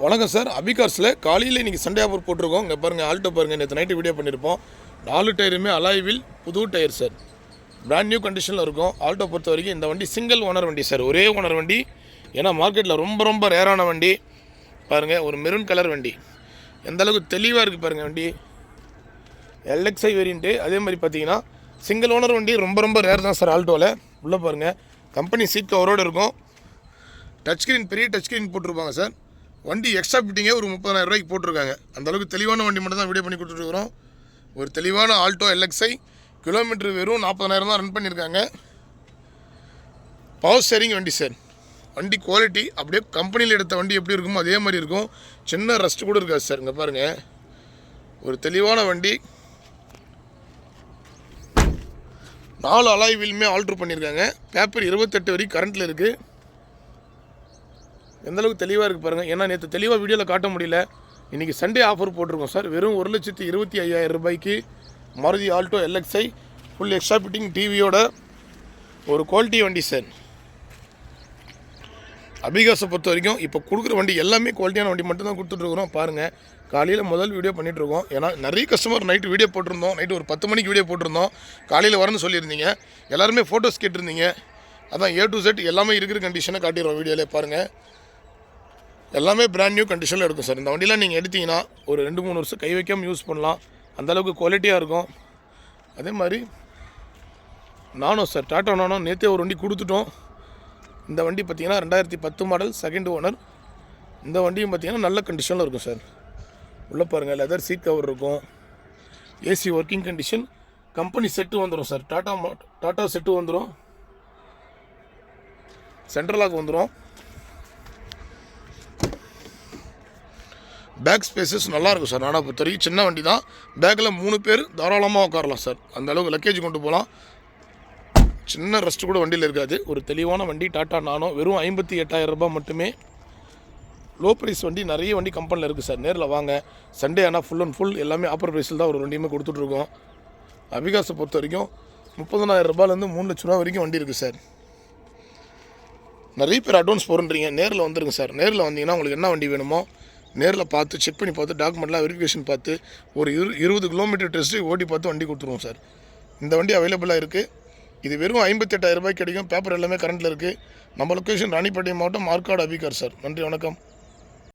வணக்கம் சார். அபிகார்ஸில் காலையில் இன்றைக்கி சண்டே ஆஃபர் போட்டிருக்கோம். இங்கே பாருங்கள், ஆல்டோ பாருங்கள், நேற்று நைட்டு வீடியோ பண்ணியிருப்போம். 4 டயருமே அலாய்வில் புது டயர் சார், பிராண்ட் நியூ கண்டிஷனில் இருக்கும். ஆல்டோ பொறுத்த வரைக்கும் இந்த வண்டி சிங்கிள் ஓனர் வண்டி சார், ஒரே ஓனர் வண்டி. ஏன்னா மார்க்கெட்டில் ரொம்ப ரேரான வண்டி. பாருங்கள், ஒரு மெரூன் கலர் வண்டி, எந்த அளவுக்கு தெளிவாக இருக்குது பாருங்கள் வண்டி. LXi variant. அதே மாதிரி பார்த்தீங்கன்னா சிங்கிள் ஓனர் வண்டி ரொம்ப ரேர் தான் சார் ஆல்டோவில். உள்ளே பாருங்கள், கம்பெனி சீட் கவரோடு இருக்கும். டச் ஸ்க்ரீன், பெரிய டச் ஸ்க்ரீன் போட்டிருப்பாங்க சார். வண்டி எக்ஸ்ட்ரா ஃபிட்டிங்கே ஒரு 30,000 ரூபாய்க்கு போட்டிருக்காங்க. அந்தளவுக்கு தெளிவான வண்டி மட்டும் தான் வீடியோ பண்ணி கொடுத்துருக்குறோம். ஒரு தெளிவான ஆல்டோ LXi, கிலோமீட்டர் வெறும் 40,000 தான் ரன் பண்ணியிருக்காங்க. பவர் ஸ்டேரிங் வண்டி சார். வண்டி குவாலிட்டி அப்படியே கம்பெனியில் எடுத்த வண்டி எப்படி இருக்குமோ அதே மாதிரி இருக்கும். சின்ன ரஸ்ட் கூட இருக்காது சார். இங்கே பாருங்கள், ஒரு தெளிவான வண்டி. 4 அலாய் வீலுமே ஆல்ட்ரு பண்ணியிருக்காங்க. பேப்பர் 28 வரைக்கும் கரண்ட்டில் இருக்குது. எந்தளவுக்கு தெளிவாக இருக்குது பாருங்கள். ஏன்னா நேற்று தெளிவாக வீடியோவில் காட்ட முடியல. இன்றைக்கி சண்டே ஆஃபர் போட்டிருக்கோம் சார். வெறும் 1,25,000 ரூபாய்க்கு Maruti Alto LXi full extra fitting டிவியோட ஒரு குவாலிட்டி வண்டி சார். அபிகாஸை பொறுத்த வரைக்கும் இப்போ கொடுக்குற வண்டி எல்லாமே குவாலிட்டியான வண்டி மட்டும்தான் கொடுத்துட்ருக்குறோம். பாருங்கள், காலையில் முதல் வீடியோ பண்ணிகிட்ருக்கோம். ஏன்னா நிறைய கஸ்டமர் நைட்டு வீடியோ போட்டிருந்தோம். நைட்டு ஒரு 10 மணிக்கு வீடியோ போட்டிருந்தோம். காலையில் வரணும்னு சொல்லியிருந்தீங்க. எல்லாருமே ஃபோட்டோஸ் கேட்டிருந்தீங்க. அதான் A to Z எல்லாமே இருக்கிற கண்டிஷனை காட்டிடுறோம் வீடியோவில். பாருங்கள், எல்லாமே பிராண்ட் நியூ கண்டிஷனில் இருக்கும் சார். இந்த வண்டியெலாம் நீங்கள் எடுத்திங்கன்னா ஒரு 2-3 வருஷம் கை வைக்காமல் யூஸ் பண்ணலாம். அந்தளவுக்கு குவாலிட்டியாக இருக்கும். அதே மாதிரி நானோ சார், டாட்டா நானோ நேற்றே ஒரு வண்டி கொடுத்துட்டோம். இந்த வண்டி பார்த்திங்கன்னா 2010 மாடல், செகண்ட் ஓனர். இந்த வண்டியும் பார்த்திங்கன்னா நல்ல கண்டிஷனில் இருக்கும் சார். உள்ளே பாருங்கள், லெதர் சீட் கவர் இருக்கும். AC working condition. Company set வந்துடும் சார். டாட்டா செட்டு வந்துடும். சென்ட்ரலாக வந்துடும். பேக் ஸ்பேசஸ் நல்லாயிருக்கும் சார். நானா பொறுத்த வரைக்கும் சின்ன வண்டி தான். பேக்கில் 3 பேர் தாராளமாக உட்காரலாம் சார். அந்த அளவுக்கு லக்கேஜ் கொண்டு போகலாம். சின்ன ரெஸ்ட் கூட வண்டியில் இருக்காது. ஒரு தெளிவான வண்டி டாட்டா நானோ. வெறும் 58,000 ரூபாய் மட்டுமே. லோ ப்ரைஸ் வண்டி நிறைய வண்டி கம்பெனியில் இருக்குது சார். நேரில் வாங்க. சண்டே ஆனால் ஃபுல் அண்ட் ஃபுல் எல்லாமே ஆஃபர் ப்ரைஸில் தான் ஒரு வண்டியுமே கொடுத்துட்ருக்கோம். அபிகாஸை பொறுத்த வரைக்கும் 30,000 ரூபாயிலேருந்து 3 லட்ச ரூபா வரைக்கும் வண்டி இருக்குது சார். நிறைய பேர் அட்வான்ஸ் போடுறீங்க. நேரில் வந்துருங்க சார். நேரில் வந்தீங்கன்னா உங்களுக்கு என்ன வண்டி வேணுமோ நேரில் பார்த்து செக் பண்ணி பார்த்து டாக்குமெண்ட்லாம் வெரிஃபிகேஷன் பார்த்து ஒரு 20 கிலோமீட்டர் டெஸ்ட்டு ஓட்டி பார்த்து வண்டி கொடுத்துருவோம் சார். இந்த வண்டி அவைலபிளாக இருக்குது. இது வெறும் 58,000 ரூபாய்க்கு கிடைக்கும். பேப்பர் எல்லாமே கரண்ட்டில் இருக்குது. நம்ம லொக்கேஷன் ராணிப்பேட்டை மாவட்டம், மார்க்காடு, அபிகார் சார். நன்றி, வணக்கம்.